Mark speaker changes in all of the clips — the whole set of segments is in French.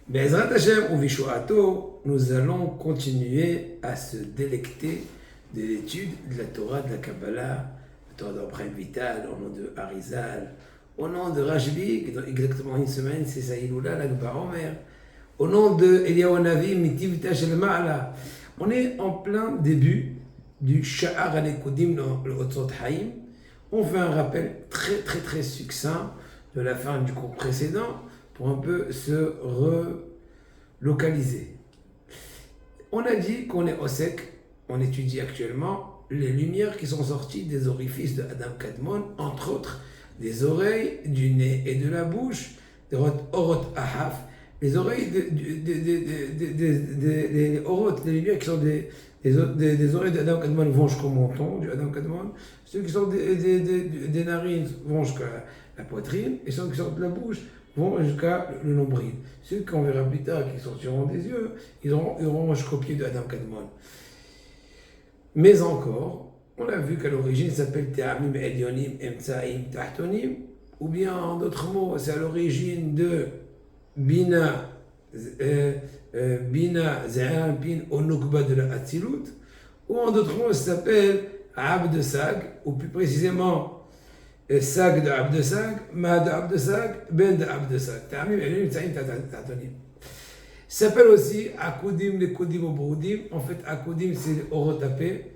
Speaker 1: Be'ezrat Hashem ou Vishuato, nous allons continuer à se délecter de l'étude de la Torah, de la Kabbalah, la Torah d'Abraham Vital, au nom de Harizal, au nom de Rajbi, dans exactement une semaine, c'est Saïloula, l'Akbar Omer, au nom de Eliyahu Navi, Mitivta Shel Ma'ala. On est en plein début du Sha'ar al-Ekodim dans le Otzot Haïm. On fait un rappel très succinct de la fin du cours précédent pour un peu se relocaliser. On a dit qu'on est au sec, on étudie actuellement les lumières qui sont sorties des orifices de Adam Kadmon, entre autres des oreilles, du nez et de la bouche, des orot ahaf, les oreilles des orot, des lumières qui sont des oreilles d'Adam Kadmon vont jusqu'au menton du Adam Kadmon, ceux qui sont des narines vont jusqu'à la poitrine, et ceux qui sortent de la bouche vont jusqu'à le nombril. Ceux qu'on verra plus tard, qui sortiront des yeux, ils auront jusqu'au pied de Adam Kadmon. Mais encore, on a vu qu'à l'origine, ça s'appelle Te'amim Elyonim Emtsaim Tahtonim, ou bien en d'autres mots, c'est à l'origine de Bina Ze'an Pin Onukba de la Hatzilut, ou en d'autres mots, ça s'appelle Abd Sag, ou plus précisément Sag de Abd Sag, Ma de Abd Sag, Ben de Abd Sag. Te'amim Elyonim Emtsaim Tahtonim. Ça s'appelle aussi Akudim, les Kodim au Broudim. En fait, Akudim, c'est Orot Apé.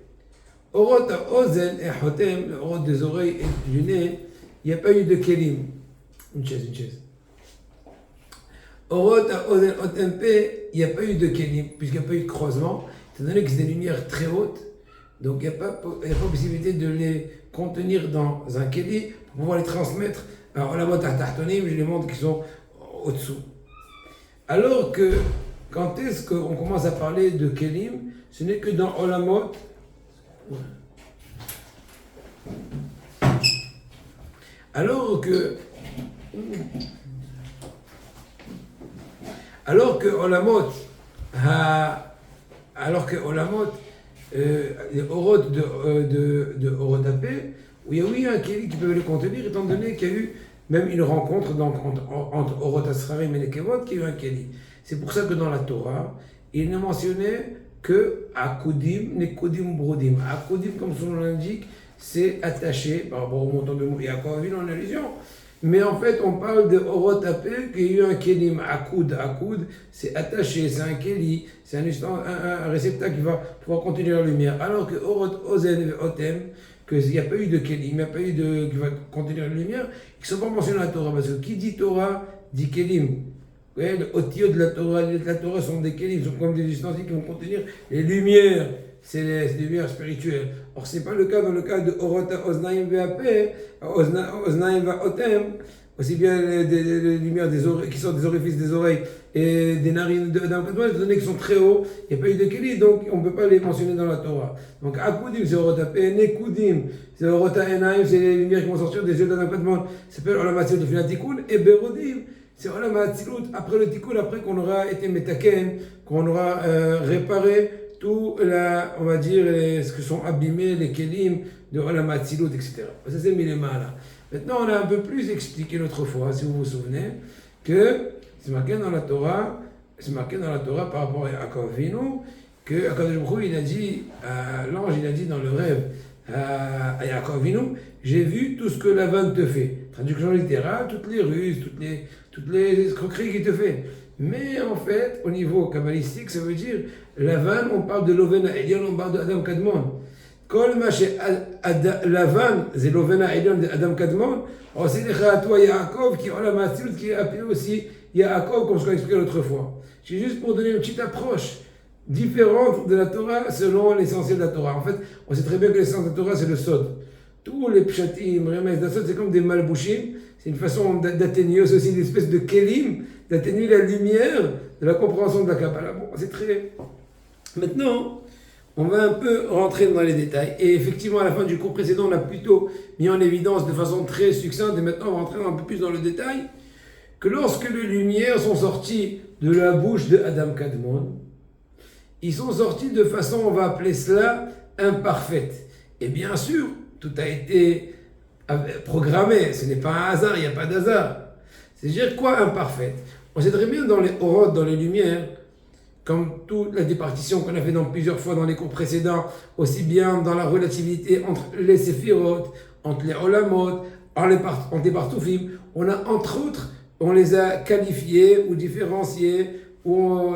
Speaker 1: Orot Ozen et Hotem, le Orot des oreilles et du nez, il n'y a pas eu de Kelim. Une chaise. Orot Ozen Hotem P, il n'y a pas eu de Kelim, puisqu'il n'y a pas eu de croisement. Étant donné que c'est des lumières très hautes, donc il n'y a pas possibilité de les contenir dans un Keli pour pouvoir les transmettre. Alors, la mot Tahtonim, je les montre qui sont au-dessous. Alors que, quand est-ce qu'on commence à parler de Kelim, ce n'est que dans Olamot. Alors que Olamot, les Orot de Orot Apé, où il y a eu un Keli qui peut les contenir, étant donné qu'il y a eu même une rencontre donc, entre Orot Asrarim et les Kevot, qui a eu un Keli. C'est pour ça que dans la Torah, il ne mentionnait que Akudim, Nekodim, Brodim. Akudim, comme son nom l'indique, c'est attaché par rapport au montant de mots. Et encore une en allusion. Mais en fait, on parle de Orot Apé, qu'il y a eu un Kelim, Akoud, c'est attaché, c'est un Keli, c'est un réceptacle qui va pouvoir contenir la lumière. Alors que Orot Ozen et Otem, qu'il n'y a pas eu de Kelim, il n'y a pas eu de qui va contenir la lumière, qui ne sont pas mentionnés dans la Torah, parce que qui dit Torah, dit Kelim. Ouais, le otio de la Torah sont des Kelim, sont comme des ustensiles qui vont contenir les lumières, c'est les lumières spirituelles. Or, ce n'est pas le cas dans le cas de Orota Oznaim Ve'apé, Oznaim Ve'otem, aussi bien les lumières des oreilles, qui sont des orifices des oreilles et des narines d'un Kadmon, étant donné qu'ils sont très hauts, il n'y a pas eu de Keli, donc on ne peut pas les mentionner dans la Torah. Donc Akudim, c'est Orota P, Nekudim, c'est Orota Enaim, c'est les lumières qui vont sortir des yeux d'un Kadmon, ça s'appelle Olam Hatzilut de Finatikun, et Berodim, c'est Olam Hatzilut, après le Tikkun, après qu'on aura été Metaken, qu'on aura réparé tout, on va dire, ce que sont abîmés, les Kelim de Olam Hatzilut, etc. Ça c'est mis les mains là. Maintenant, on a un peu plus expliqué l'autre fois, si vous vous souvenez, que c'est marqué dans la Torah par rapport à Yaakov Avinu, que Akadosh Baruch Hu, il a dit, l'ange, il a dit dans le rêve à Yaakov Avinu, j'ai vu tout ce que Lavan te fait. Traduction littérale, toutes les ruses, toutes les escroqueries qu'il te fait. Mais en fait, au niveau kabbalistique, ça veut dire, Lavan, on parle de l'Oven Elyon, on parle de Adam Kadmon. Kol ma Lavan, c'est l'Oven Elyon de Adam Kadmon, c'est le toi Yaakov, qui Olam Hatzilut, qui est appelé aussi Yaakov, comme je l'ai expliqué l'autre fois. C'est juste pour donner une petite approche différente de la Torah selon l'essentiel de la Torah. En fait, on sait très bien que l'essence de la Torah, c'est le Sod. Tous les pshatim, remez, la Sod, c'est comme des malbouchim. C'est une façon d'atténuer, c'est aussi une espèce de kelim, d'atténuer la lumière de la compréhension de la Kabbalah. Bon, c'est très... Maintenant, on va un peu rentrer dans les détails. Et effectivement, à la fin du cours précédent, on a plutôt mis en évidence de façon très succincte, et maintenant on va rentrer un peu plus dans le détail, que lorsque les lumières sont sorties de la bouche de Adam Kadmon, ils sont sortis de façon, on va appeler cela, imparfaite. Et bien sûr, tout a été programmé, ce n'est pas un hasard, il n'y a pas d'hasard. C'est-à-dire quoi imparfaite? On sait très bien dans les orodes, dans les lumières, comme toute la départition qu'on a fait dans plusieurs fois dans les cours précédents, aussi bien dans la relativité entre les séphirotes, entre les olamot, entre les partoufim, on a entre autres, on les a qualifiés ou différenciés, ou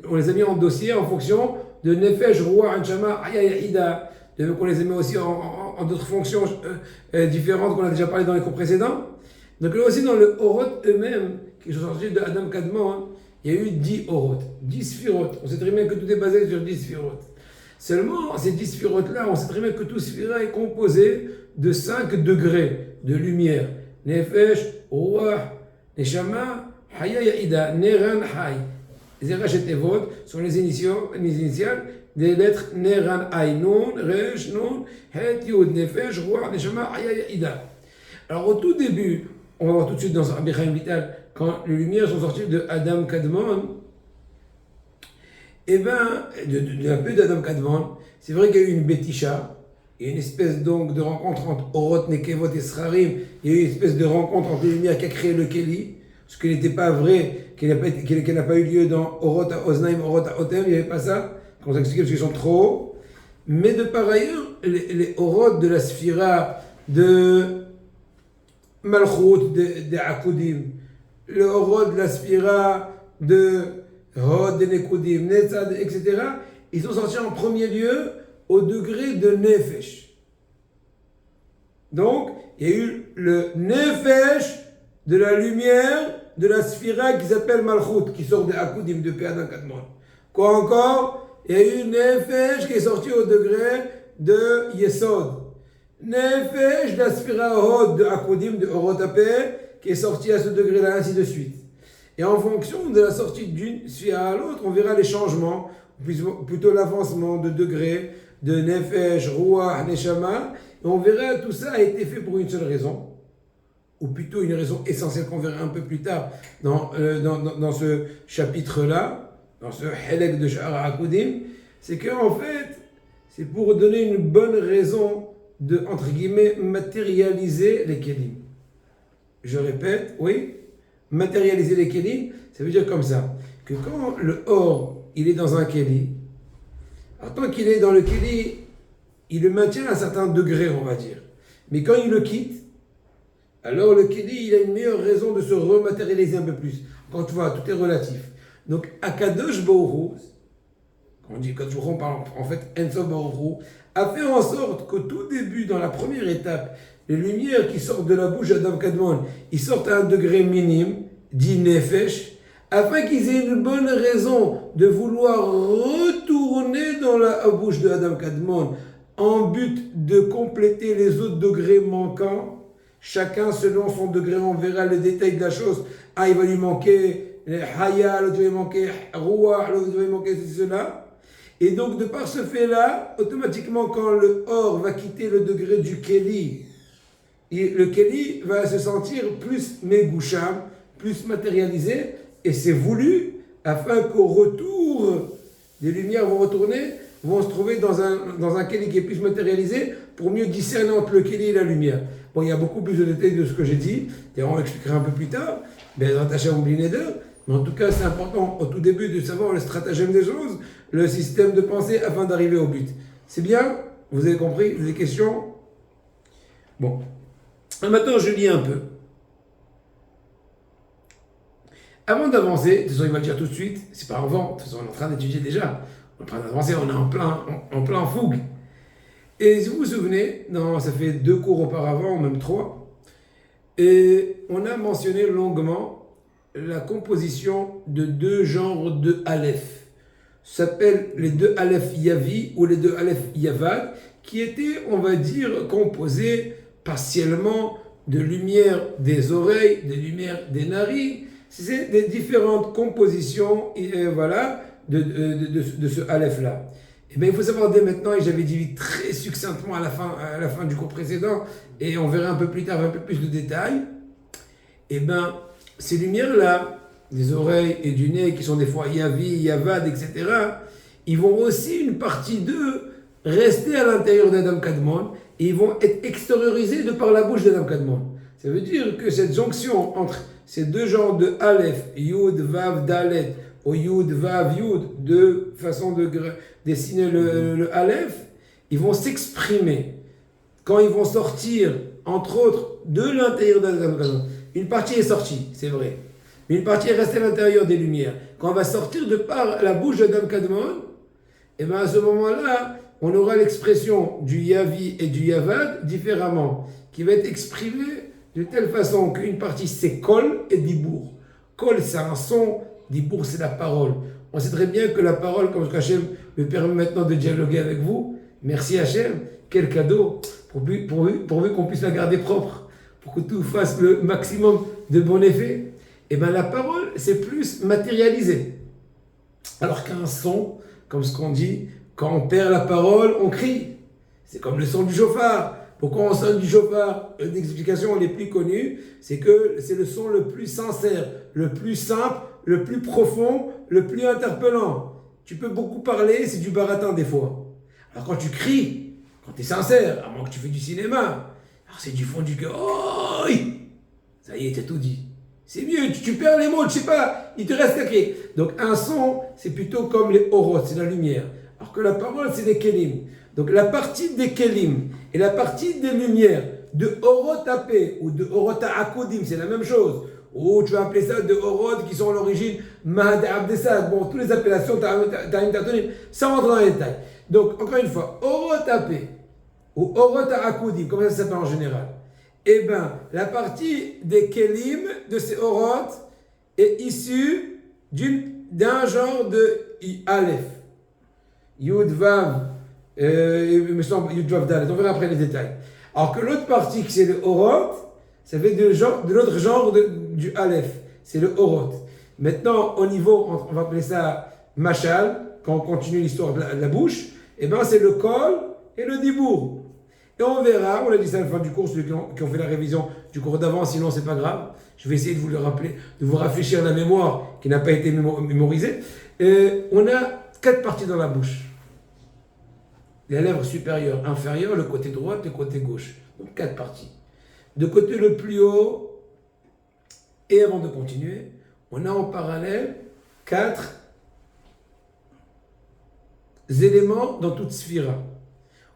Speaker 1: on les a mis en dossier en fonction de Nefesh, Ruach, Neshama, Haya, Yahida. On les a mis aussi en d'autres fonctions différentes qu'on a déjà parlé dans les cours précédents. Donc là aussi dans le Orot eux-mêmes, qui sont sortis de Adam Kadmon, hein, il y a eu 10 Orot, 10 Sphirot. On sait très bien que tout est basé sur 10 Sphirot. Seulement, ces 10 Sphirot-là, on sait très bien que tout Sphira est composé de 5 degrés de lumière. Nefesh, Ruach, Neshama, Haya, Yahida, Neran, Hay. Les RH et Tevot sont les initiales des lettres Neran, Hay, Nun, Resh, Nun, Het, Yud, Nefesh, Ruach, Neshama, Haya, Yahida. Alors au tout début, on va voir tout de suite dans Rabbi Chaim Vital, quand les lumières sont sorties de Adam Kadmon, et bien, un peu d'Adam Kadmon, c'est vrai qu'il y a eu une Betisha, il y a une espèce donc de rencontre entre Orot, Nekevot et Srarim, il y a eu une espèce de rencontre entre les lumières qui a créé le Keli, ce qui n'était pas vrai, qui n'a pas eu lieu dans Orot à Oznaim, Orot à Otem, il n'y avait pas ça, comme ça expliqué parce qu'ils sont trop hauts. Mais de par ailleurs, les Orot de la Sphira de Malchut, de Akudim, le Orot de la Sphira de Hod, de Nekudim, Netzad, etc., ils sont sortis en premier lieu au degré de Nefesh. Donc, il y a eu le Nefesh de la lumière de la Sphira qui s'appelle Malchut, qui sort de Akudim, de Adam Kadmon. Quoi encore? Il y a eu Nefesh qui est sorti au degré de Yesod. Nefesh de la Sphira Hod de Akudim, de Orotapé, qui est sorti à ce degré-là, ainsi de suite. Et en fonction de la sortie d'une sphira à l'autre, on verra les changements, plutôt l'avancement de degrés, de Nefesh, Ruach, Neshama, et on verra tout ça a été fait pour une seule raison, ou plutôt une raison essentielle qu'on verra un peu plus tard dans ce chapitre-là, dans ce Helek de Sha'ar Akudim, c'est qu'en fait, c'est pour donner une bonne raison de, entre guillemets, matérialiser les kelim. Je répète, oui, matérialiser les kelim, ça veut dire comme ça, que quand le or, il est dans un keli, alors tant qu'il est dans le keli, il le maintient à un certain degré, on va dire. Mais quand il le quitte, alors le keli, il a une meilleure raison de se rematérialiser un peu plus. Quand tu vois, tout est relatif. Donc, Akadosh Baruch Hu, quand on dit Akadosh Baruch Hu, on parle en fait Ensof Baruch Hu, a fait en sorte qu'au tout début, dans la première étape, les lumières qui sortent de la bouche d'Adam Kadmon, ils sortent à un degré minime, dit Nefesh, afin qu'ils aient une bonne raison de vouloir retourner dans la bouche de Adam Kadmon en but de compléter les autres degrés manquants. Chacun selon son degré, on verra le détail de la chose. Ah, il va lui manquer Haya, l'autre va lui manquer Ruach, l'autre va lui manquer cela. Et donc, de par ce fait-là, automatiquement, quand le or va quitter le degré du Keli, le Keli va se sentir plus Megoucham, plus matérialisé, et c'est voulu afin qu'au retour, les lumières vont retourner, vont se trouver dans un Keli qui est plus matérialisé pour mieux discerner entre le Keli et la lumière. Bon, il y a beaucoup plus de détails de ce que j'ai dit, et on l'expliquera un peu plus tard, mais rattaché à Omblineder. Mais en tout cas, c'est important au tout début de savoir le stratagème des choses, le système de pensée afin d'arriver au but. C'est bien? Vous avez compris? Vous avez des questions? Bon. Maintenant, je lis un peu. Avant d'avancer, de toute façon, il va le dire tout de suite, c'est pas avant, de toute façon, on est en train d'étudier déjà. On est en train d'avancer, on est en plein fougue. Et si vous vous souvenez, ça fait 2 cours auparavant, même 3, et on a mentionné longuement la composition de 2 genres de Aleph. Ça s'appelle les 2 Aleph Yavi ou les 2 Aleph Yavad, qui étaient, on va dire, composés partiellement de lumière des oreilles, de lumière des narines. C'est des différentes compositions voilà, de ce Aleph-là. Et bien, il faut savoir dès maintenant, et j'avais dit très succinctement à la fin du cours précédent, et on verra un peu plus tard un peu plus de détails, et bien, ces lumières-là, des oreilles et du nez, qui sont des fois Yavi, Yavad, etc., ils vont aussi, une partie d'eux, rester à l'intérieur d'Adam Kadmon, et ils vont être extériorisés de par la bouche d'Adam Kadmon. Ça veut dire que cette jonction entre c'est deux genres de Aleph, Yud, Vav, Dalet, ou Yud, Vav, Yud, deux façons de dessiner le Aleph, ils vont s'exprimer. Quand ils vont sortir, entre autres, de l'intérieur de la maison. Une partie est sortie, c'est vrai. Mais une partie est restée à l'intérieur des lumières. Quand on va sortir de par la bouche de Dam Kadmon, et bien à ce moment-là, on aura l'expression du Yavi et du Yavad différemment, qui va être exprimée de telle façon qu'une partie c'est Kol et Dibour. Kol c'est un son, Dibour c'est la parole. On sait très bien que la parole, comme Hachem me permet maintenant de dialoguer avec vous, merci Hachem, quel cadeau, pourvu qu'on puisse la garder propre, pour que tout fasse le maximum de bon effet. Et bien la parole c'est plus matérialisé. Alors qu'un son, comme ce qu'on dit, quand on perd la parole, on crie. C'est comme le son du chauffard. Pourquoi on sonne du chauffard? Une des explications les plus connues, c'est que c'est le son le plus sincère, le plus simple, le plus profond, le plus interpellant. Tu peux beaucoup parler, c'est du baratin des fois. Alors quand tu cries, quand tu es sincère, à moins que tu fais du cinéma, alors c'est du fond du cœur. Oh, ça y est, t'as tout dit. C'est mieux, tu perds les mots, je sais pas, il te reste à crier. Donc un son, c'est plutôt comme les orot, c'est la lumière. Alors que la parole, c'est des kelim. Donc la partie des kelim et la partie des lumières de orot apé ou de orot akodim, c'est la même chose. Ou tu vas appeler ça de orot qui sont à l'origine mahad abdesad. Bon, toutes les appellations, t'as une tatonim, sans rentrer dans les détails. Donc encore une fois, orot apé ou orot akodim, comment ça s'appelle en général? Eh bien, la partie des kelim de ces orot est issue d'un genre de Aleph. Yud Vav, il me semble Yud Vav Dalet, on verra après les détails. Alors que l'autre partie, qui c'est le Orot, ça fait de l'autre genre du Aleph, c'est le Orot. Maintenant, au niveau, on va appeler ça Machal, quand on continue l'histoire de la bouche, et bien c'est le Kol et le Dibour. Et on verra, on a dit ça à la fin du cours, ceux qui ont fait la révision du cours d'avant, sinon c'est pas grave. Je vais essayer de vous le rappeler, de vous rafraîchir la mémoire qui n'a pas été mémorisée. On a 4 parties dans la bouche. Les lèvres supérieures, inférieures, le côté droit et le côté gauche. Donc 4 parties. De côté le plus haut, et avant de continuer, on a en parallèle 4 éléments dans toute sphira.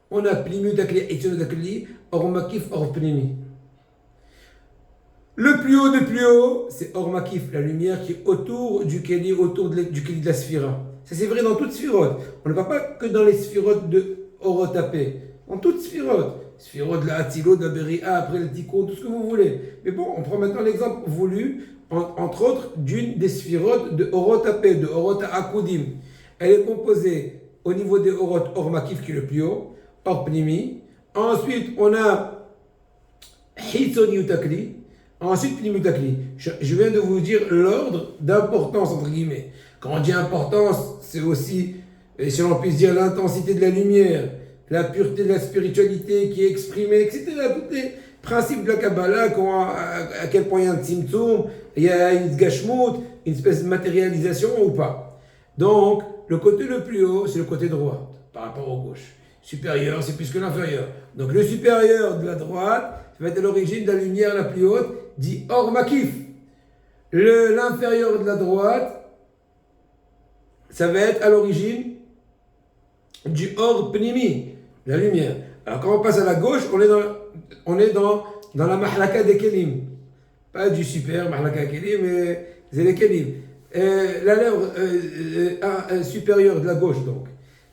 Speaker 1: On a Pnimi Dakli, Etyon Dakli, Or Makif, Or Pnimi. Le plus haut de plus haut, c'est Or Makif, la lumière qui est autour du Keli, du Keli de la sphira. Ça c'est vrai dans toute sphirote. On ne va pas que dans les sphirotes de Orotapé. Dans toute sphirote. Sphirote de la Hatzilo, de la Beria, après le Tikkun, tout ce que vous voulez. Mais bon, on prend maintenant l'exemple voulu, entre autres, d'une des sphirotes de Orotapé, de Orota Akudim. Elle est composée au niveau des Orot, Or Makif qui est le plus haut, Or Pnimi. Ensuite, on a Hitzon Yutakli. Ensuite, Pnimi Yutakli. Je viens de vous dire l'ordre d'importance, entre guillemets. Quand on dit importance, c'est aussi, si l'on puisse dire, l'intensité de la lumière, la pureté de la spiritualité qui est exprimée, etc. Tous les principes de la Kabbalah, à quel point il y a un tzimtzum, il y a une gashmout, une espèce de matérialisation ou pas. Donc, le côté le plus haut, c'est le côté droit, par rapport au gauche. Supérieur, c'est plus que l'inférieur. Donc, le supérieur de la droite, ça va être à l'origine de la lumière la plus haute, dit Or Makif. L'inférieur de la droite, ça va être à l'origine du Or Pnimi, la lumière. Alors quand on passe à la gauche, on est dans la Mahlaka des Kelim. Pas du super Mahlaka Kelim, mais c'est les Kelim. La lèvre supérieure de la gauche, donc.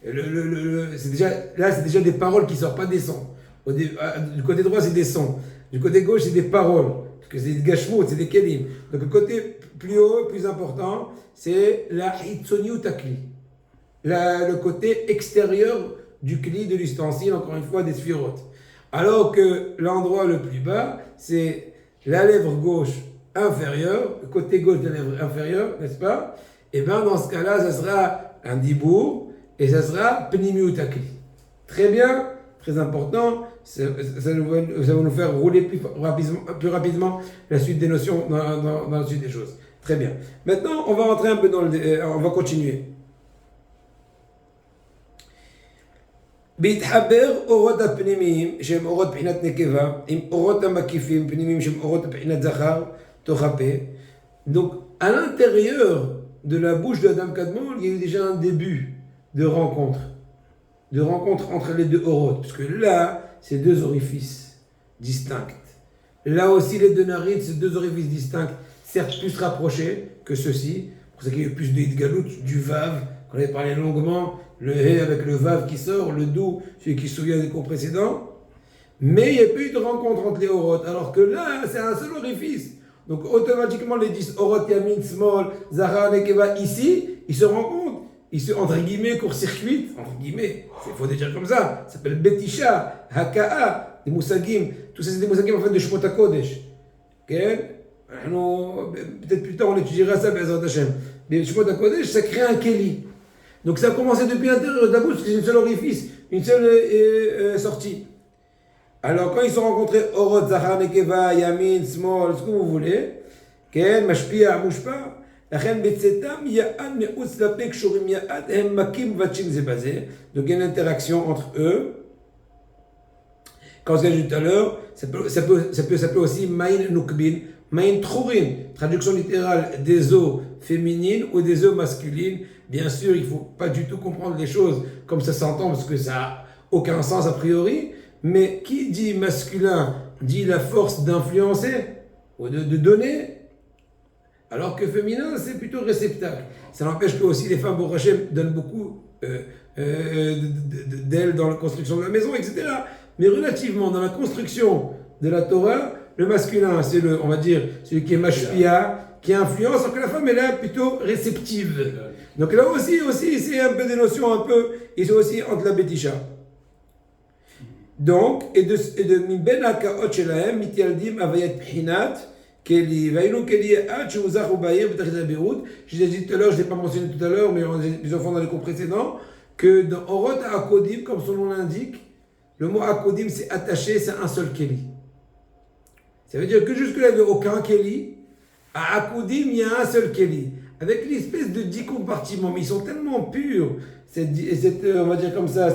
Speaker 1: C'est déjà des paroles qui ne sortent pas des sons. Du côté droit, c'est des sons. Du côté gauche, c'est des paroles. Parce que c'est des gashmout, c'est des kelim. Donc le côté plus haut, plus important, c'est la hitzoniu takli. Le côté extérieur du kli, de l'ustensile, encore une fois, des sphirotes. Alors que l'endroit le plus bas, c'est la lèvre gauche inférieure, le côté gauche de la lèvre inférieure, n'est-ce pas? Et bien dans ce cas-là, ça sera un dibour et ça sera pnimiu takli. Très bien, très important. Ça va nous faire rouler plus rapidement la suite des notions dans la suite des choses. Très bien. Maintenant, on va rentrer un peu on va continuer. בהתחבר אורות הפנימיים שהם אורות בחינת נקבה עם אורות המקיפים פנימיים שהם אורות בחינת זכר Torah P. Donc, à l'intérieur de la bouche de Adam Kadmon, il y a eu déjà un début de rencontre entre les deux orotes, parce que là, c'est deux orifices distincts. Là aussi, les deux narines, c'est deux orifices distincts, certes plus rapprochés que ceux-ci, pour ça qu'il y a eu plus de Hitgalout, du Vav, qu'on avait parlé longuement, le He avec le Vav qui sort, le Do, celui qui se souvient des cours précédents, mais il n'y a plus eu de rencontre entre les orotes, alors que là, c'est un seul orifice. Donc automatiquement, les 10 orot, Yamin, Small, Zahar, Nekeva, ici, ils se rencontrent. Ils se, entre guillemets, court-circuitent, entre guillemets, il faut dire comme ça s'appelle Betisha, Haka'a, des Moussagim, tout ça c'est des Moussagim en fait de Shmot HaKodesh. Peut-être plus tard on étudiera ça, Be'ezrat Hashem. Mais Shmot HaKodesh, ça crée un Keli. Donc ça a commencé depuis l'intérieur de la bouche, c'est une seule orifice, une seule sortie. Alors quand ils sont rencontrés, Orot, Zahar, Nekeva, Yamin, Small, ce que vous voulez, Mashpia, Mouchpa, donc il y a une interaction entre eux. Comme je l'ai dit tout à l'heure, ça peut s'appeler aussi Main Nukbin, Main Trourin, traduction littérale des eaux féminines ou des eaux masculines. Bien sûr, il ne faut pas du tout comprendre les choses comme ça s'entend parce que ça n'a aucun sens a priori. Mais qui dit masculin dit la force d'influencer ou de donner. Alors que féminin, c'est plutôt réceptacle. Ça n'empêche que aussi les femmes, Baruch Hashem, donnent beaucoup d'elles dans la construction de la maison, etc. Mais relativement, dans la construction de la Torah, le masculin, c'est on va dire, celui qui est mashpia, qui influence, alors que la femme, elle est plutôt réceptive. Donc là aussi c'est un peu des notions un peu, ils sont aussi entre la bétisha. Donc, et de ben hakaot shelahem, mitialdim avayat phinat, Keli, Vaïlou Keli, Hachouza Roubaïr, je l'ai dit tout à l'heure, je ne l'ai pas mentionné tout à l'heure, mais on a des enfants dans les cours précédents, que dans Orot Akodim, comme son nom l'indique, le mot Akodim c'est attaché, c'est un seul Keli. Ça veut dire que jusque-là, il n'y avait aucun Keli. À Akodim, il y a un seul Keli. Avec l'espèce de 10 compartiments, mais ils sont tellement purs, on va dire comme ça,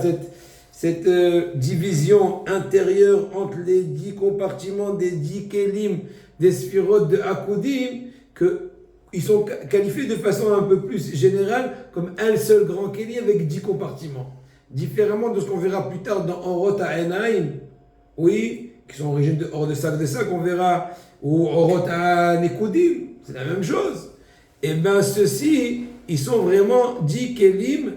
Speaker 1: cette division intérieure entre les 10 compartiments des 10 Kelim, des sphirotes de Akudim, qu'ils sont qualifiés de façon un peu plus générale comme un seul grand Keli avec 10 compartiments. Différemment de ce qu'on verra plus tard dans Orot Ha'enaim, oui, qui sont origines de hors de sac, on verra, ou Orot Ha'nekudim, c'est la même chose. Et bien ceux-ci, ils sont vraiment 10 Kelim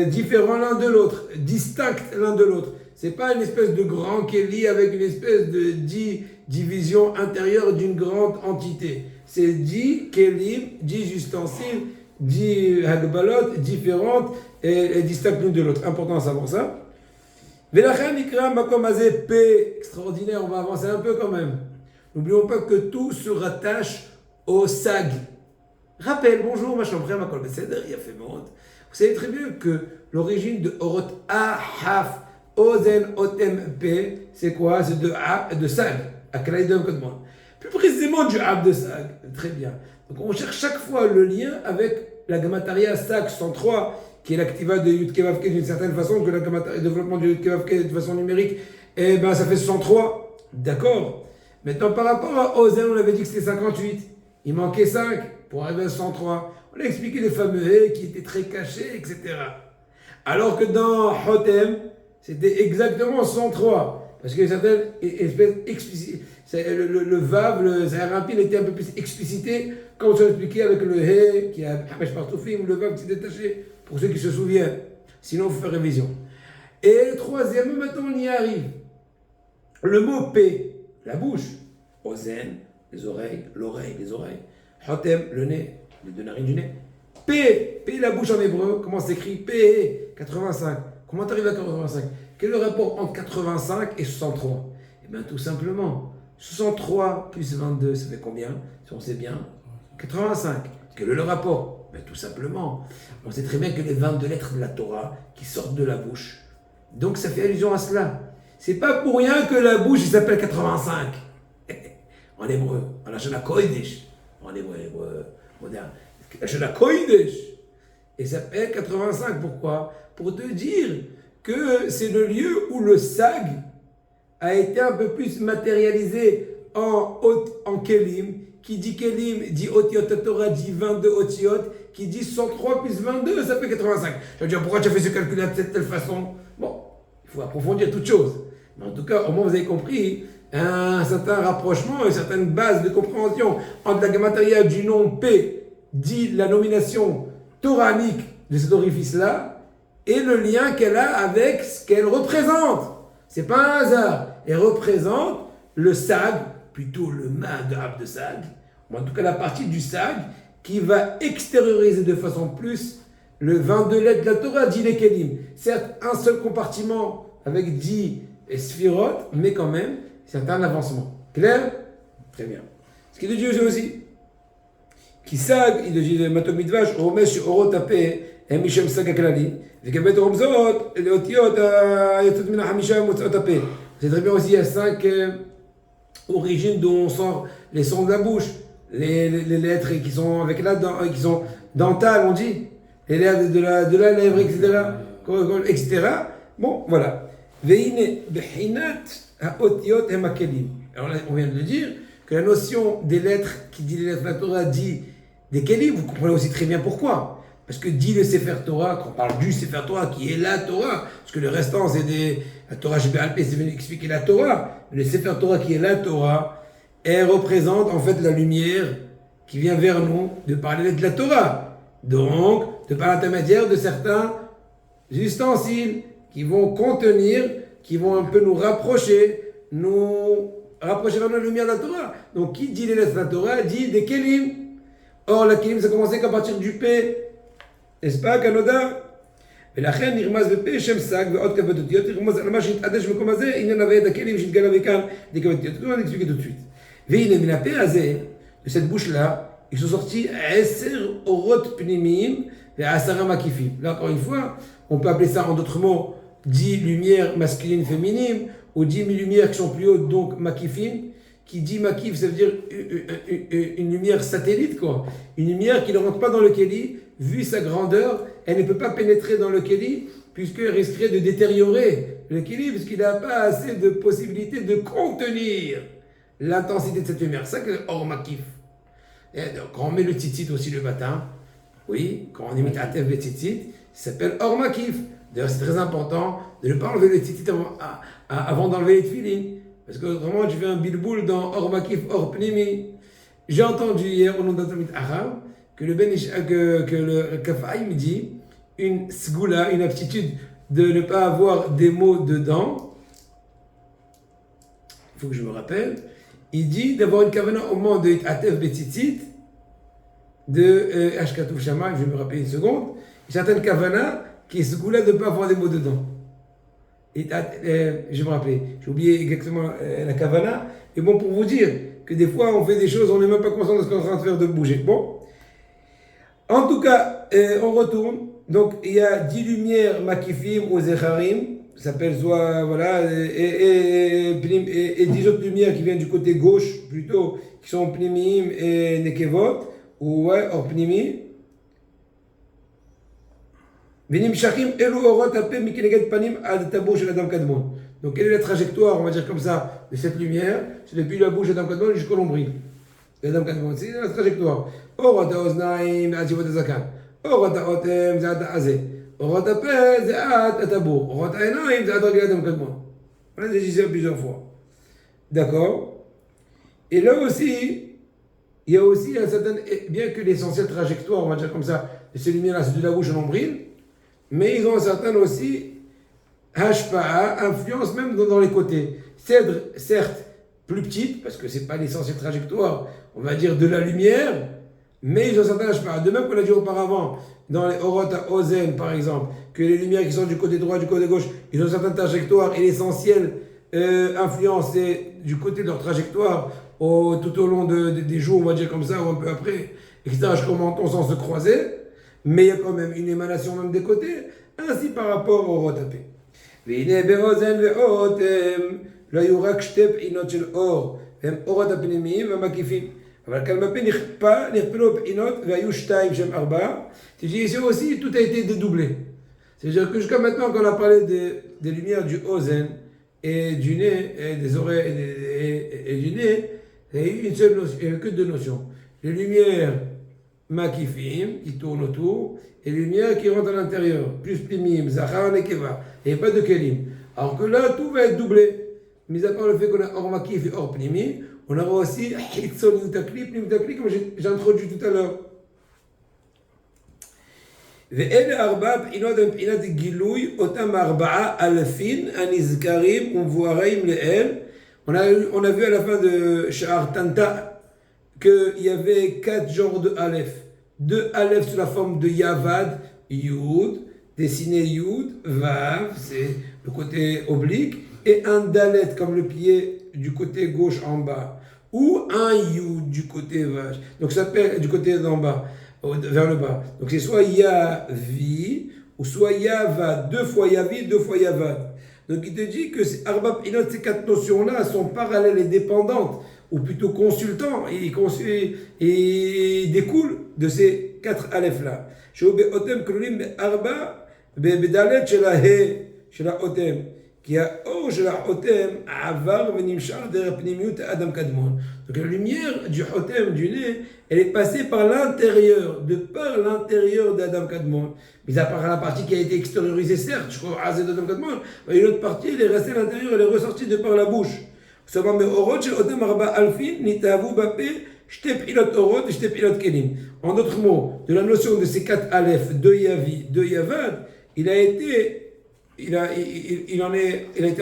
Speaker 1: différents l'un de l'autre, distincts l'un de l'autre. C'est pas une espèce de grand Keli avec une espèce de 10 divisions intérieures d'une grande entité. C'est 10 Kelim, 10 ustensiles, 10 Hagbalot différentes et distinctes l'une de l'autre. Important à savoir ça. Velachem ikra makom hazeh P, extraordinaire, on va avancer un peu quand même. N'oublions pas que tout se rattache au Sag. Rappel, bonjour, ma chambre, ma kol beseder, il a fait monde. Vous savez très bien que l'origine de Orot A, Haf, Ozen, Otem, P, c'est quoi? C'est de Sag, à Kalaïdom Kodman. Plus précisément du Ab de Sag. Très bien. Donc on cherche chaque fois le lien avec la Gamataria Sag 103, qui est l'activa de Yud Kevavke d'une certaine façon, que le développement de Yud Kevavke de façon numérique, eh ben ça fait 103. D'accord. Maintenant par rapport à Ozen, on avait dit que c'était 58. Il manquait 5 pour arriver à 103. On a expliqué les fameux haies qui étaient très cachés, etc. Alors que dans Hotem, c'était exactement 103. Parce que certaines espèces explicites, le Vav, le Zaharampil était un peu plus explicité, comme on l'a expliqué avec le He, qui a Hamesh Partoufim, le Vav qui s'est détaché, pour ceux qui se souviennent. Sinon, il faut faire révision. Et le troisième, maintenant on y arrive. Le mot P, la bouche. Ozen, les oreilles, l'oreille, les oreilles. Hotem, le nez, les deux narines du nez. P, la bouche en hébreu, comment s'écrit? P, 85. Comment t'arrives à 85? Quel est le rapport entre 85 et 63? Eh bien, tout simplement, 63 plus 22, ça fait combien? Si on sait bien, 85. Quel est le rapport? Ben, tout simplement, on sait très bien que les 22 lettres de la Torah qui sortent de la bouche. Donc, ça fait allusion à cela. C'est pas pour rien que la bouche, il s'appelle 85. En hébreu, en la Shana Kodesh. En hébreu moderne. La Shana Kodesh. Et ça s'appelle 85. Pourquoi? Pour te dire que c'est le lieu où le Sag a été un peu plus matérialisé en Kelim. Qui dit Kelim dit Otiot Torah, dit 22 Otiot. Qui dit 103 plus 22, ça fait 85. Je veux dire, pourquoi tu as fait ce calcul-là de telle façon? Bon, il faut approfondir toute chose. Mais en tout cas, au moins vous avez compris un certain rapprochement, une certaine base de compréhension entre la gamataria du nom P, dit la nomination toranique de cet orifice-là, et le lien qu'elle a avec ce qu'elle représente. C'est pas un hasard. Elle représente le sag, plutôt le main de Abd Sag, ou en tout cas la partie du sag qui va extérioriser de façon plus le 22 lettres de la Torah, dit les Kelim. Certes, un seul compartiment avec 10 Sphirot, mais quand même, c'est un avancement. Clair? Très bien. Ce qui est de Dieu aussi. Qui sag, il dit le Matok Midvash, Romesh Orot Apé, et Mishem Sag Aklali, et Kabet Romzot, et Otiot, Yatot Mina Hamisha, Motzot Apé. C'est très bien aussi, il y a 5 origines dont on sort les sons de la bouche. Les lettres qui sont avec qui sont dentales, on dit, les lettres de la lèvre, etc. Bon, voilà. Veine behinat haotiot hemakelim. Alors là, on vient de le dire que la notion des lettres qui dit les lettres de la Torah dit des kelim. Vous comprenez aussi très bien pourquoi. Parce que dit le Sefer Torah, quand on parle du Sefer Torah qui est la Torah, parce que le restant c'est la Torah Sheba'al-Peh, c'est venu expliquer la Torah. Le Sefer Torah qui est la Torah, elle représente en fait la lumière qui vient vers nous de parler de la Torah. Donc, de par l'intermédiaire de certains ustensiles qui vont contenir, qui vont un peu nous rapprocher vers la lumière de la Torah. Donc, qui dit les lettres de la Torah dit des kelim. Or, la kelim, ça commençait qu'à partir du P. N'est-ce pas, Kanoda? ולכן נרמז בפה שם סג ועוד כבד אותיות, נרמז על מה שהתחדש במקום הזה, עניין הוויית הכלים שהתגלה מכאן, des כבד אותיות. On va l'expliquer tout de suite. והנה מן הפה הזה, de cette bouche-là, ils sont sortis 10 orot pnimim et 10 makifim. Là, encore une fois, on peut appeler ça en d'autres mots 10 lumières masculines féminines ou 10 lumières qui sont plus hautes, donc makifim. Qui dit makif, ça veut dire une lumière satellite, quoi. Une lumière qui ne rentre pas dans le kéli, vu sa grandeur, elle ne peut pas pénétrer dans le kéli, puisqu'elle risquerait de détériorer le kéli, puisqu'il n'a pas assez de possibilités de contenir l'intensité de cette lumière. C'est ça que le or makif. Et donc, quand on met le tzitzit aussi le matin, oui, quand on imite Atef le tzitzit, ça s'appelle or makif. D'ailleurs, c'est très important de ne pas enlever le tzitzit avant d'enlever les tefilines. Parce que autrement, tu fais un bilboul dans or makif, or pnimi. J'ai entendu hier au nom d'un Talmid arabe que le Kafaïm dit une sgoula, une aptitude de ne pas avoir des mots dedans. Il faut que je me rappelle. Il dit d'avoir une kavana au moment de Atef Betzitzit, de Ashkatouf Shama, je vais me rappeler une seconde. Une certaine kavana qui est sgoula de ne pas avoir des mots dedans. Je me rappelais, j'ai oublié exactement la kavana, mais bon, pour vous dire que des fois on fait des choses, on n'est même pas conscient de ce qu'on est en train de faire, de bouger. Bon, en tout cas, on retourne. Donc il y a 10 lumières makifim ou zecharim, ça s'appelle soit, voilà, et 10 autres lumières qui viennent du côté gauche plutôt, qui sont pnimim et nekevot, ou ouais, or pnimi. Donc, quelle est la trajectoire, on va dire comme ça, de cette lumière? C'est depuis la bouche d'Adam Kadmon jusqu'au nombril. Adam Kadmon, c'est la trajectoire. Voilà, j'ai dit ça plusieurs fois. D'accord? Et là aussi, il y a aussi un certain, bien que l'essentiel trajectoire, on va dire comme ça, de ces lumières-là, c'est de la bouche au nombril, mais ils ont un certain aussi hashpa'a, influence même dans les côtés. Cèdre, certes, plus petite, parce que c'est pas l'essentiel trajectoire, on va dire de la lumière, mais ils ont un certain hashpa'a. De même qu'on l'a dit auparavant, dans les orot à ozen, par exemple, que les lumières qui sont du côté droit, du côté gauche, ils ont une certaine trajectoire, et l'essentiel influence, c'est du côté de leur trajectoire, tout au long des jours, on va dire comme ça, ou un peu après, etc., je commence sans se croiser. Mais il y a quand même une émanation même des côtés, ainsi par rapport au rotapé. והנה באוזן ואוטם לא היו רק שתי בחינות של אור, והם אורות הפנימיים והמקיפים. אבל כאן בפה נכפלו בחינות והיו 2 שהם 4. Tu dis ici aussi, tout a été dédoublé. C'est-à-dire que jusqu'à maintenant, quand on a parlé des lumières du ozen et du nez, et des oreilles et du nez, Et une seule notion, il n'y a que deux notions. Les lumières makifim, qui tournent autour, et les lumières qui rentrent à l'intérieur, plus plimim, zachar, nekeva. Il n'y a pas de kelim. Alors que là, tout va être doublé. Mis à part le fait qu'on a hors makif et hors plimim, on aura aussi hitzon yutakli, plim yutakli, comme j'ai introduit tout à l'heure. ואלה ארבעה בחינות הן בחינת גילוי אותם ארבעה אלפין הנזכרים ומבוארים לאל. On a vu à la fin de Sha'ar Tanta qu'il y avait 4 genres de Aleph. 2 Aleph sous la forme de Yavad, Yud, dessiné Yud, Vav, c'est le côté oblique, et un Dalet comme le pied du côté gauche en bas, ou un Yud du côté vache, donc ça s'appelle du côté d'en bas, vers le bas. Donc c'est soit Yavi, ou soit Yavad, 2 fois Yavi, 2 fois Yavad. Donc il te dit que ces 4 notions-là sont parallèles et dépendantes, ou plutôt consultants, et découlent de ces 4 Aleph-là. Qui a or של החותם עבר ונמשך דרך פנימיות האדם קדמון. Donc la lumière du hotem, du nez, elle est passée par l'intérieur, de par l'intérieur d'Adam Kadmon. Mais à part la partie qui a été extériorisée, certes, je crois, d'Adam Kadmon, mais une autre partie, elle est restée à l'intérieur, elle est ressortie de par la bouche. סבבה מאורות של אותם 4,000 נתאהבו בפה שתי בחינות אורות ושתי בחינות כלים. En d'autres mots, de la notion de ces 4 Aleph, 2 Yavi, 2 Yavad, il a été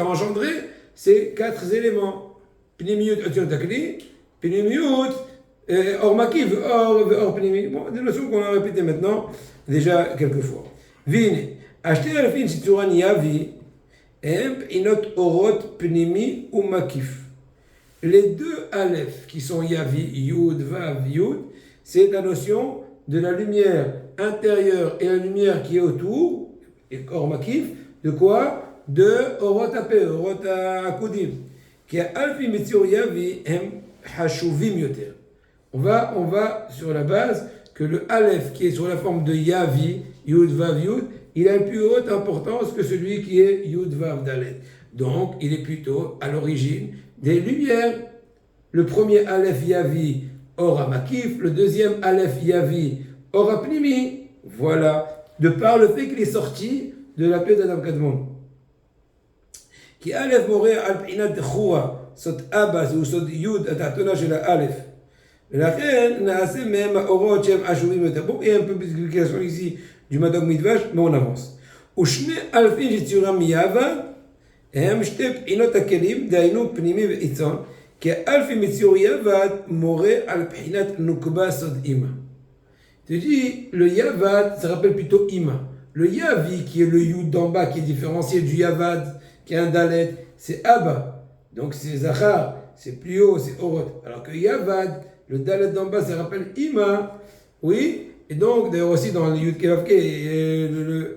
Speaker 1: engendré ces 4 éléments. Pnimiut Otiontakli, Pnimiut Ormakif, Or Pnimiut. Bon, des notions qu'on a répétées maintenant déjà quelques fois. Vine, acheter à la fin Situran Yavi, Inot Orot Pnimi ou Makif. Les 2 Aleph qui sont Yavi, Yud, Vav, Yud, c'est la notion de la lumière intérieure et la lumière qui est autour, et Or Makif, de quoi? De Orot Ape, Orot Akudim. Qui a Alfi Mitzur Yavi, Hashuvim Yoter. On va sur la base que le Aleph qui est sur la forme de Yavi, Yud, Vav, Yud, il a une plus haute importance que celui qui est Yud, Vav, Dalet. Donc, il est plutôt à l'origine des lumières. Le premier Aleph Yavi, Ora Makif, le deuxième Aleph Yavi, Ora Pnimi. Voilà. De par le fait qu'il est sorti de la paix d'Adam Kadmon. Qui Aleph Moré al-P'inat de Choua, Sot Abbas ou Sot Yud, Atatona chez la Aleph. ולכן נעשה מהם האורות שהם חשובים יותר. בואו, יהיה un peu d'explication ici du Madog Midvash, mais on avance. ושני אלפים שציורם מיבא, הם שתי בחינות הכלים, דהיינו פנימי וחיצון, כי האלפים מציור יבד מורה על בחינת נוקבה סוד אימא. Tu dis, le Yavad, ça rappelle plutôt Ima. Le Yavi, qui est le Yud d'en bas, qui est différencié du Yavad, qui est un Dalet, c'est Abba. Donc c'est Zachar, c'est plus haut, c'est Orot. Alors que Yavad, le Dalet d'en bas, ça rappelle Ima. Oui, et donc, d'ailleurs aussi dans le Yud Kevavke,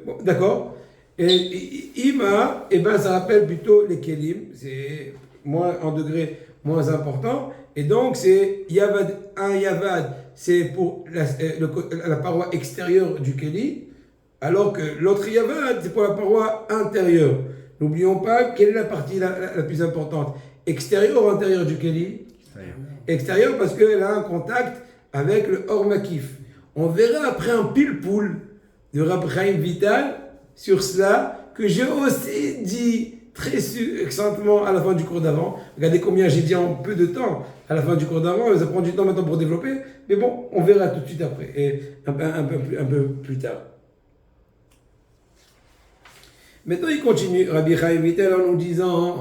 Speaker 1: bon, d'accord. Et Ima, eh ben, ça rappelle plutôt les Kelim, c'est en degré moins important. Et donc, c'est Yavad, un Yavad, c'est pour la paroi extérieure du Keli, alors que l'autre Yavad, c'est pour la paroi intérieure. N'oublions pas quelle est la partie la plus importante. Extérieure ou intérieure du Keli? Extérieure parce qu'elle a un contact avec le Or Makif. On verra après un pile-poule de Rab Chaim Vital sur cela, que j'ai aussi dit très succinctement à la fin du cours d'avant. Regardez combien j'ai dit en peu de temps à la fin du cours d'avant. Ça prend du temps maintenant pour développer. Mais bon, on verra tout de suite après, et un peu plus tard. Maintenant, il continue, Rabbi Chaim Vital, en nous disant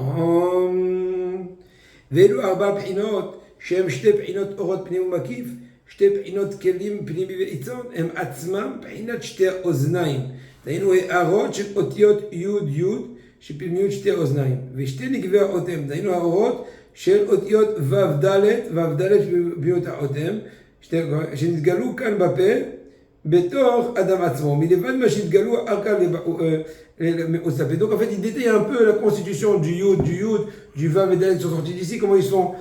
Speaker 1: Velu arba b'chinot, shem shte b'chinot orot pnim u'makif, shte b'chinot kelim pnimi ve'itzon, hem atzmam b'chinat shte oznaim. דהיינו הערות של אותיות י' י' שפנימיות שתי אוזניים ושתי נקבי האותם, דהיינו הערות של אותיות ו' ד' שפנימיות האותם שנתגלו כאן בפה בתוך אדם עצמו מלבד מה שהתגלו אחר כך מעוצפה. Donc en fait il détaille un peu la constitution du yud, du v' et d' sont sortis d'ici, comment ils sont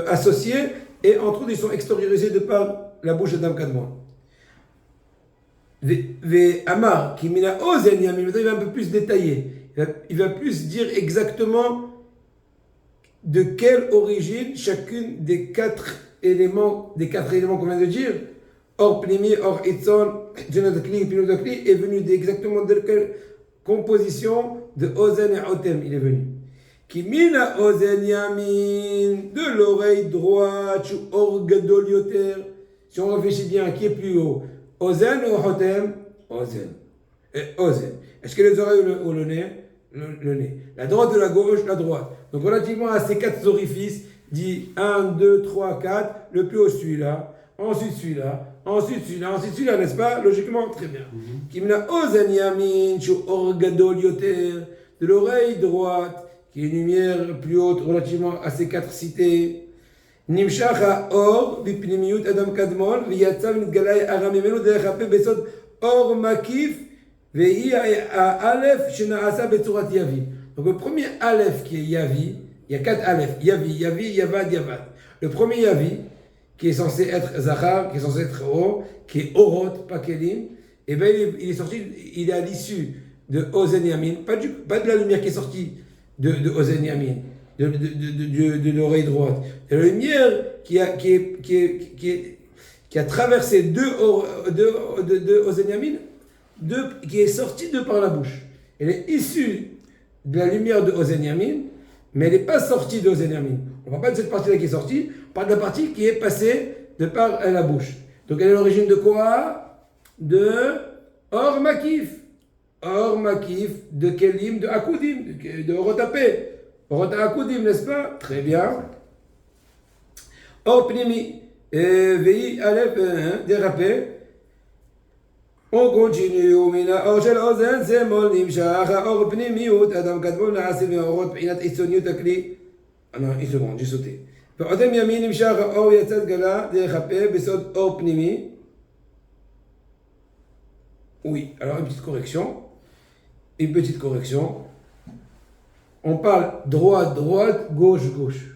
Speaker 1: associés, et entre autres ils sont extériorisés de par la bouche d'Adam Kadmon. Amar, qui mina ozen yamin, il va un peu plus détailler. Il va plus dire exactement de quelle origine chacune des quatre éléments qu'on vient de dire, or pnimi, or itzon, genodakli, pinodakli, est venu exactement de quelle composition de ozen et otem il est venu. Qui mina ozen yamin, de l'oreille droite, ou or gadol yoter. Si on réfléchit bien, qui est plus haut, ozen ou otem? Ozen. Et ozen. Est-ce que les oreilles ou le nez? Le nez. La droite ou la gauche? La droite. Donc relativement à ces quatre orifices, dit 1, 2, 3, 4, le plus haut celui-là, ensuite celui-là, ensuite celui-là, ensuite celui-là, n'est-ce pas? Logiquement, très bien. Kimna ozen yamin, shu or gadol yoter, de l'oreille droite, qui est une lumière plus haute relativement à ces quatre cités. Nimshach ha'or bipnimiyut adam kadmon, v'yatzav nitgalai ara mimenu derech hape besod or makif, vehi ha'alef shena'asa betzurat yavi. Donc le premier alef qui est yavi, il y a quatre alef, yavi, yavi, yavad, yavad. Le premier yavi, qui est censé être zachar, qui est censé être haut, qui est orot, pas kelim, et bien il est sorti, il est à l'issue de ozen yamin, pas de la lumière qui est sortie de ozen yamin, de l'oreille droite. De la lumière qui a traversé deux ozen yamin, qui est sortie de par la bouche. Elle est issue de la lumière de ozen yamin, mais elle n'est pas sortie de ozen yamin. On ne parle pas de cette partie-là qui est sortie, on parle de la partie qui est passée de par la bouche. Donc elle est l'origine de quoi? De or makif. Or makif, de kelim, de akudim, de orotapé. Orota akudim, n'est-ce pas? Très bien. Or pnimi, vei alef, dérapé. On continue, mina or shel ozen zemol nimshach, or pnimiut, adam kadmon na'aseh ve'orot p'inat itzoniut akli. Ah non, une seconde, j'ai sauté. Otem yamin nimshach, or yatzad gala, dérapé, besod or pnimi. Oui, alors une petite correction. On parle droite, gauche, gauche.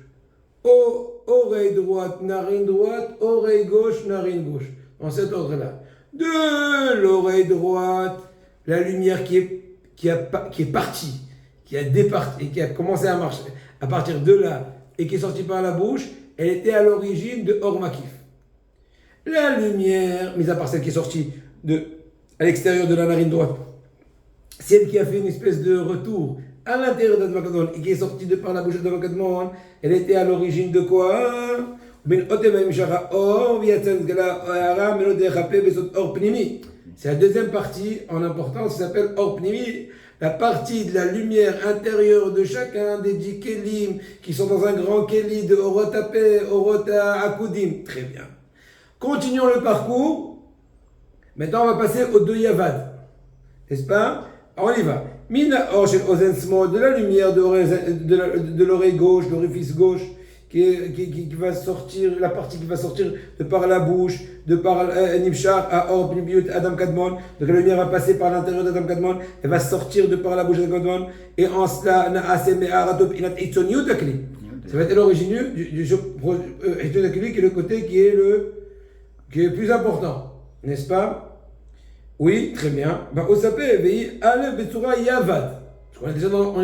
Speaker 1: Oreille droite, narine droite, oreille gauche, narine gauche. En cet ordre-là. De l'oreille droite, la lumière qui est partie, qui a départi, et qui a commencé à marcher à partir de là, et qui est sortie par la bouche, elle était à l'origine de Or Makif. La lumière, mis à part celle qui est sortie à l'extérieur de la narine droite, celle qui a fait une espèce de retour à l'intérieur d'Adam Kadmon et qui est sortie de par la bouche d'Adam Kadmon, elle était à l'origine de quoi? C'est la deuxième partie en importance qui s'appelle Or Pnimi, la partie de la lumière intérieure de chacun des 10 kelim qui sont dans un grand keli de Orotapé, Orota Akudim. Très bien. Continuons le parcours. Maintenant, on va passer aux deux Yavad. N'est-ce pas? Alors, on y va. Mina Orshel Ozen Smol, de la lumière de l'oreille gauche, de l'orifice gauche, qui va sortir, la partie qui va sortir de par la bouche, de par Nimshar, à Or Pnimiut, Adam Kadmon. Donc la lumière va passer par l'intérieur d'Adam Kadmon, elle va sortir de par la bouche d'Adam Kadmon, et en cela, Naase Me'aratop Inat Itzoniut Akli. Ça va être l'origine du Itzoniut Akli, qui est le côté qui est le plus important, n'est-ce pas? Oui, très bien. Osapé, Vei, Ale, Betsura, Yavad. On est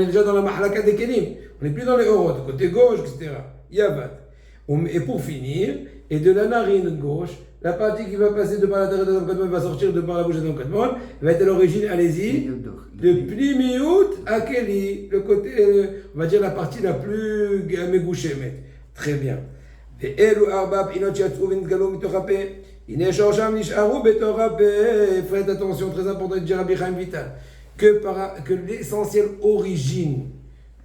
Speaker 1: déjà dans la mahlaka des kelim. On n'est plus dans les orot, côté gauche, etc. Yavad. Et pour finir, et de la narine gauche, la partie qui va passer de par l'intérieur d'Adam Kadmon va sortir de par la bouche d'Adam Kadmon, va être à l'origine, allez-y, de Pnimiut Akeli, le côté, on va dire la partie la plus megouchemet. Très bien. Faites attention, très important de dire Rabbi Chaim Vital, que l'essentielle origine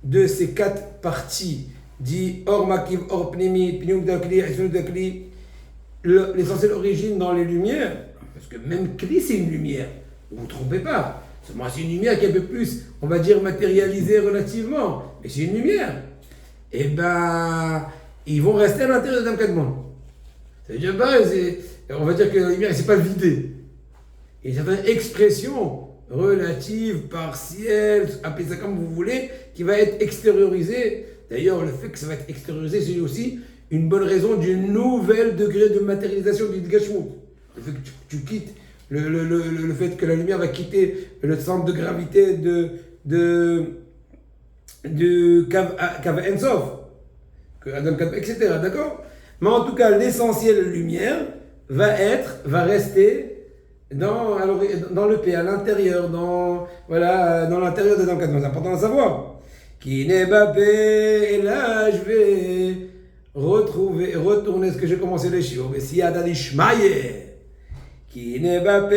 Speaker 1: de ces quatre parties, dit Or Makiv, Or Pnimi, Pnium Dakli, Isnu Dakli, l'essentielle origine dans les lumières, parce que même Kli c'est une lumière, ne vous trompez pas, seulement c'est une lumière qui est un peu plus, on va dire, matérialisée relativement, mais c'est une lumière. Et ben, ils vont rester à l'intérieur d'Adam Kadmon. Ça veut dire, on va dire que la lumière ne s'est pas vidée. Il y a une certaine expression relative, partielle, appelez ça comme vous voulez, qui va être extériorisée. D'ailleurs, le fait que ça va être extériorisé, c'est aussi une bonne raison d'une nouvelle degré de matérialisation du Gashmut. Le fait que tu quittes, le fait que la lumière va quitter le centre de gravité de Kav Ensof. que Adam Kadmon, etc. D'accord? Mais en tout cas, l'essentiel lumière va rester dans le P, à l'intérieur, dans l'intérieur d'Adam Kadmon. C'est important à savoir. Qui n'est pas P, et là je vais retourner ce que j'ai commencé les chiots. Mais si Adad Ishmaye. Qui n'est pas P,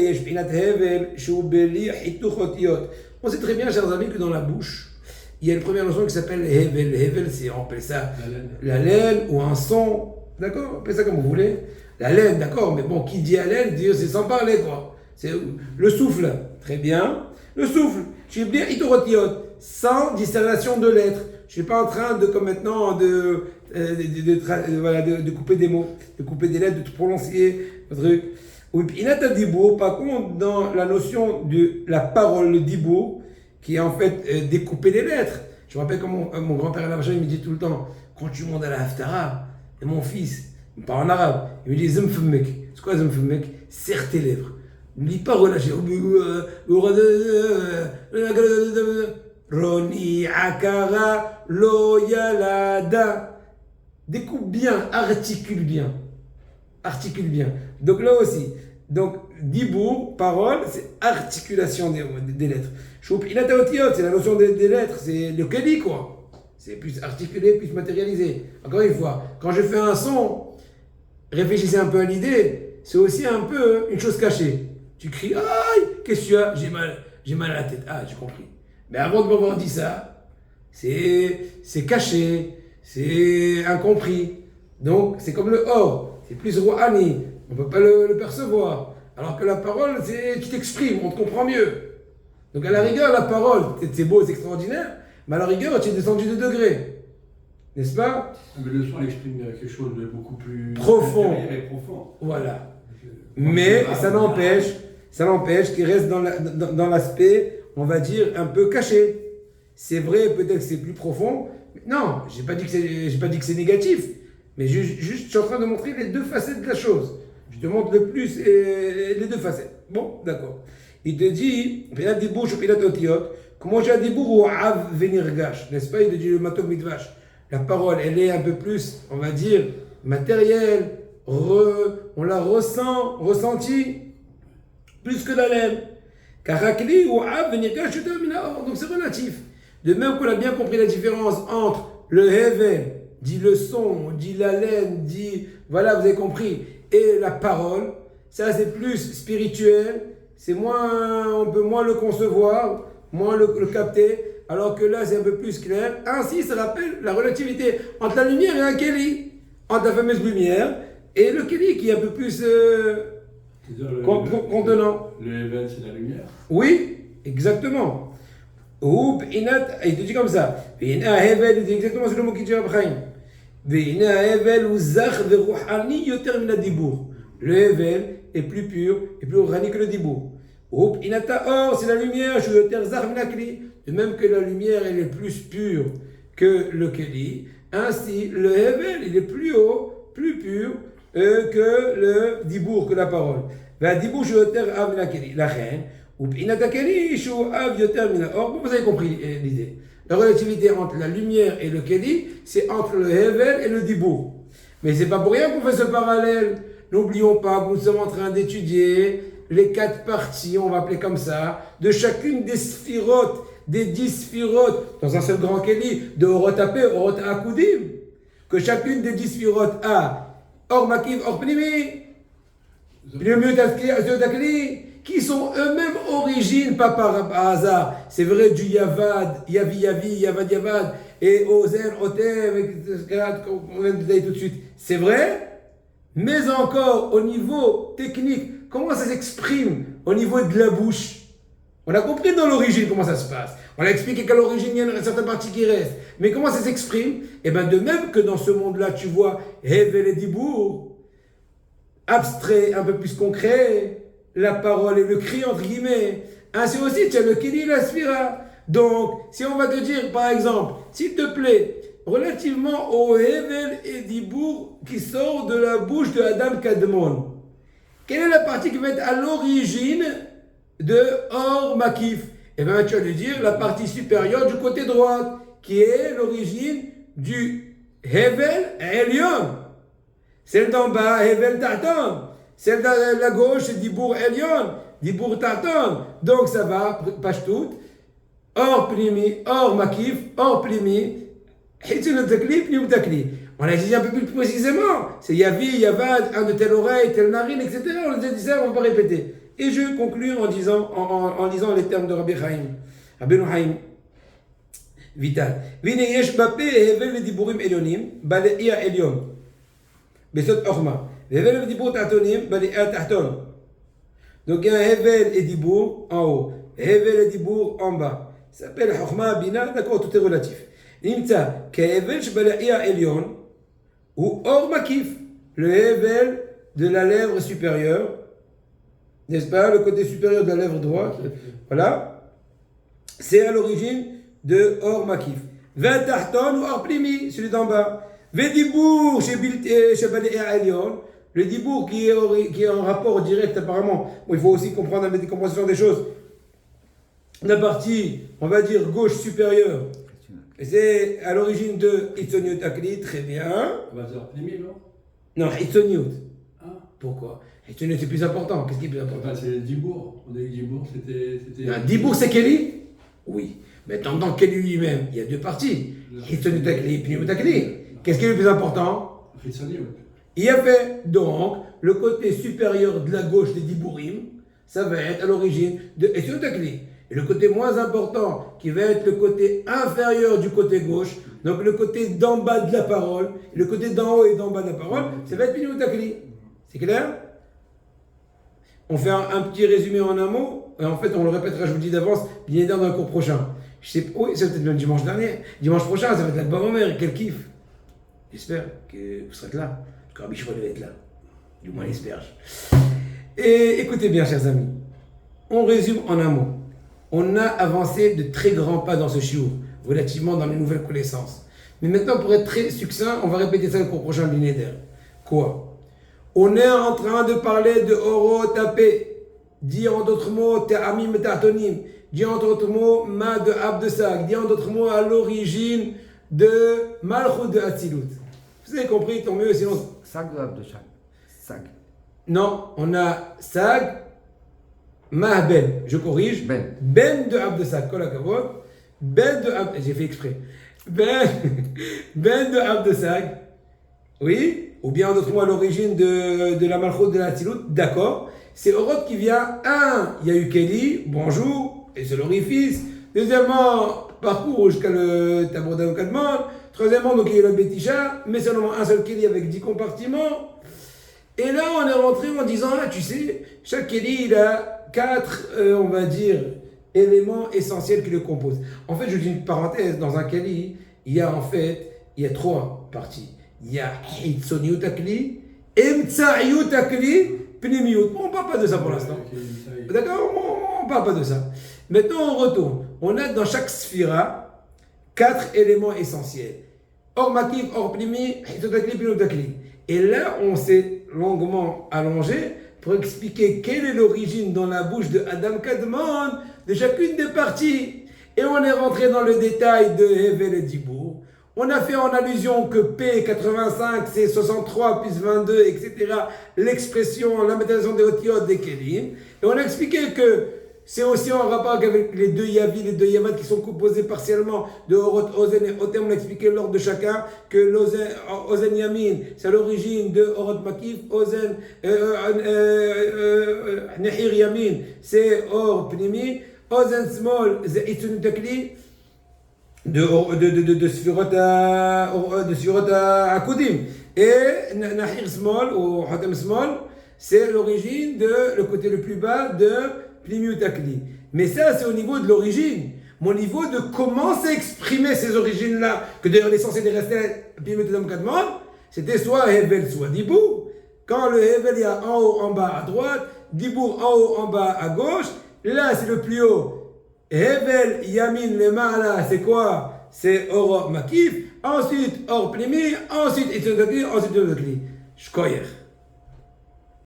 Speaker 1: yesh pinat hevel, shou beli hituchot yot. On sait très bien, chers amis, que dans la bouche, il y a une première notion qui s'appelle hevel. Hevel, on appelle ça la laine ou un son. D'accord? Appelez ça comme vous voulez. La laine, d'accord, mais bon, qui dit la laine, dit c'est sans parler, quoi. C'est le souffle. Très bien. Le souffle. Je vais dire hituchot sans discernation de lettres. Je suis pas en train de, comme maintenant, de couper des mots, de couper des lettres, de tout prononcer, le truc. Oui, Inata Dibour, par contre, dans la notion de la parole, le Dibour, qui est en fait découper les lettres. Je me rappelle quand mon grand-père là-bas, il me dit tout le temps, quand tu montes à la Haftara, et mon fils, il me parle en arabe, il me dit Zemfemmek. C'est quoi Zemfemmek? Serre tes lèvres. Ne lis pas relâcher. Roni Akara Loyalada. Découpe bien, articule bien. Articule bien. Donc là aussi, dibour, parole, c'est articulation des lettres. Choup, inataotiot, c'est la notion des lettres, c'est le keli quoi. C'est plus articulé, plus matérialisé. Encore une fois, quand je fais un son, réfléchissez un peu à l'idée, c'est aussi un peu une chose cachée. Tu cries, aïe, qu'est-ce que tu as? J'ai mal à la tête. Ah, j'ai compris. Mais avant de m'avoir dit ça, c'est caché, c'est incompris. Donc, c'est comme le or, c'est plus rouhani, on ne peut pas le percevoir. Alors que la parole, tu t'exprimes, on te comprend mieux. Donc, à la rigueur, la parole, c'est beau, c'est extraordinaire, mais à la rigueur, tu es descendu de degré. N'est-ce pas?
Speaker 2: Mais le son exprime quelque chose de beaucoup plus
Speaker 1: profond.
Speaker 2: Et profond.
Speaker 1: Voilà. Mais ça n'empêche qu'il reste dans l'aspect, on va dire, un peu caché. C'est vrai, peut-être que c'est plus profond. Non, j'ai pas dit que c'est négatif. Mais juste, je suis en train de montrer les deux facettes de la chose. Je te montre le plus et les deux facettes. Bon, d'accord. Il te dit, comment j'ai dit ou av venir gash, n'est-ce pas? Il te dit le matok mitvash. La parole, elle est un peu plus, on va dire, matérielle. On la ressentie plus que la laine. Karakli ou av venir gash, donc c'est relatif. De même qu'on a bien compris la différence entre le hevel, dit le son, dit la laine, dit, voilà, vous avez compris, et la parole, ça c'est plus spirituel, c'est moins, on peut moins le concevoir, moins le capter, alors que là c'est un peu plus clair. Ainsi, ça rappelle la relativité entre la lumière et un keli, entre la fameuse lumière et le keli qui est un peu plus contenant.
Speaker 2: Le hevel, c'est la lumière.
Speaker 1: Oui, exactement. Ou il te dit comme ça. Il dit exactement c'est le mot qui dit après. Le Hevel est plus pur et plus organique que le Dibour. Or, c'est la lumière, de même que la lumière elle est plus pure que le Keli, ainsi le Hevel il est plus haut, plus pur que le Dibour, que la parole. La Dibour, la reine, ou vous avez compris l'idée. La relativité entre la lumière et le Keli, c'est entre le Hevel et le Dibour. Mais c'est pas pour rien qu'on fait ce parallèle. N'oublions pas que nous sommes en train d'étudier les 4 parties, on va appeler comme ça, de chacune des sphirotes, des 10 sphirotes, dans un seul grand Keli, de Orotapé, Orot Akudim, que chacune des 10 sphirotes a Or Makiv, Or Pnimi, qui sont eux-mêmes origines, pas par hasard. C'est vrai du Yavad, Yavad, et Ozen, Otem, on vient de détailler tout de suite. C'est vrai, mais encore au niveau technique, comment ça s'exprime au niveau de la bouche? On a compris dans l'origine comment ça se passe. On a expliqué qu'à l'origine, il y a une certaine partie qui reste. Mais comment ça s'exprime? Eh bien, de même que dans ce monde-là, tu vois Hevel et Dibour, abstrait, un peu plus concret, la parole et le cri, entre guillemets. Ainsi aussi, tu as le Keli et la Sphira. Donc, si on va te dire, par exemple, s'il te plaît, relativement au Hevel et Dibour qui sort de la bouche de Adam Kadmon, quelle est la partie qui va être à l'origine de Or Makif? Eh bien, tu vas lui dire la partie supérieure du côté droit, qui est l'origine du Hevel Elyon. Celle d'en bas, Hevel Tartan. Celle de la gauche, c'est Dibour Elyon. Dibour Tartan. Donc ça va, page toute. Or Plimi, or Makif, or Plimi. Hitsun Takli, Plim Takli. On l'a dit un peu plus précisément. C'est Yavi, Yavad, un de telle oreille, telle narine, etc. On les a dit ça, on va pas répéter. Et je conclue en lisant les termes de Rabbi Chaim. Rabbi Chaim. Vital. Vine yesh bape hevel v'diburim elyonim, bale'ia elyon. Besot orma. Hevel v'dibur ta'tonim, bale'ia ta'ton. Donc il y a un hevel et dibur en haut. Hevel et dibur en bas. Ça s'appelle Chokhma Bina, d'accord, tout est relatif. Nimtza, kehevel shbale'ia elyon, ou or makif, le hevel de la lèvre supérieure, n'est-ce pas, le côté supérieur de la lèvre droite, voilà, c'est à l'origine de or makif. Ve tahton ou or plimi, celui d'en bas. Ve dibour shbale'ia elyon, le dibour qui est en rapport direct apparemment, bon, il faut aussi comprendre la décomposition des choses. La partie, on va dire, gauche supérieure, c'est à l'origine de Hitzoniut Akli, très bien.
Speaker 2: On va dire Plimi, non?
Speaker 1: Non, Hitzoniut.
Speaker 2: Ah.
Speaker 1: Pourquoi? Hitzoniut c'est plus important. Qu'est-ce qui est plus important?
Speaker 2: Enfin, c'est Dibour. On a dit que Dibour, c'était.
Speaker 1: Dibour c'est Keli? Oui. Mais dans Keli lui-même, il y a deux parties. Hitzoniut Akli, Pniut Akli. Qu'est-ce qui est le plus important?
Speaker 2: Hitzoniut.
Speaker 1: Il y a fait donc le côté supérieur de la gauche des Dibourim, ça va être à l'origine de Hitzoniut Akli. Et le côté moins important, qui va être le côté inférieur du côté gauche, donc le côté d'en bas de la parole, et le côté d'en haut et d'en bas de la parole, ça va être Pniut Akli. C'est clair? On fait un petit résumé en un mot, et en fait on le répétera, je vous le dis d'avance, bien dans le cours prochain. Je sais, oui, c'est peut-être le dimanche dernier. Dimanche prochain, ça va être la Baba Omer, quel kiff. J'espère que vous serez là, parce que Rabbi Shmuel va être là. Du moins, j'espère. Et écoutez bien, chers amis, on résume en un mot. On a avancé de très grands pas dans ce shiur, relativement dans les nouvelles connaissances. Mais maintenant, pour être très succinct, on va répéter ça le cours prochain de l'Inéder. Quoi? On est en train de parler de Oro Tapé, dit en d'autres mots Te'amim Ta'tonim, dit en d'autres mots Ma de Abdesak, dit en d'autres mots à l'origine de Malchut de Hatzilut. Vous avez compris, tant mieux, sinon.
Speaker 3: Sag de Abdesak. Sag.
Speaker 1: Non, on a Sag. Ben, je corrige. Ben de Abdesak, kol hakavod. Ben de Abdesak, j'ai fait exprès. Ben de Abdesak, oui, ou bien en d'autres mots à l'origine de la Malchut de la Hatzilut, d'accord. C'est Oroth qui vient, il y a eu Keli, bonjour, et c'est l'orifice. Deuxièmement, parcours jusqu'à le Tabor d'Avokadman. Troisièmement, donc il y a le Betisha, mais seulement un seul Keli avec 10 compartiments. Et là, on est rentré en disant, tu sais, chaque Keli, il a 4, on va dire, éléments essentiels qui le composent. En fait, je dis une parenthèse, dans un Keli, il y a 3 parties. Il y a Hitzoniut Akli, Emtsa'iyut Akli, Pnimiut. Bon, on ne parle pas de ça pour l'instant. D'accord? On ne parle pas de ça. Maintenant, on retourne. On a dans chaque sphira 4 éléments essentiels. Or Makif, Or Pnimi, Hitzoniut Akli, Pnimiut Akli. Et là, on s'est longuement allongé pour expliquer quelle est l'origine dans la bouche de Adam Kadmon de chacune des parties. Et on est rentré dans le détail de Hevel et Dibour. On a fait en allusion que P85 c'est 63 plus 22, etc. L'expression, la méthodisation des otiotes des Kelim. Et on a expliqué que c'est aussi en rapport avec les deux Yavi, les deux Yamat qui sont composés partiellement de Oroth, Ozen et Otem. On a expliqué l'ordre de chacun que l'Ozen Yamin, c'est à l'origine de Oroth Makif, Ozen Nehir Yamin, c'est Or Pnimi, Ozen Small, c'est Hitzoniut Akli, de Sfirot Akudim. Et Nahir Small, ou Hotem Small, c'est l'origine de, le côté le plus bas de Pnimiut Akli. Mais ça, c'est au niveau de l'origine. Mon niveau de comment s'exprimer ces origines-là, que d'ailleurs l'essentiel des restés Pnimiut Kadmon, c'était soit Hevel, soit Dibour. Quand le Hevel, il y a en haut, en bas à droite, Dibour en haut, en bas à gauche. Là, c'est le plus haut. Hevel, Yamin, le Ma'ala, c'est quoi? C'est Oro Makif. Ensuite, Or Pnimi. Ensuite, Hitzoniut Akli. Ensuite, Hitzoniut Akli. Shkoyer.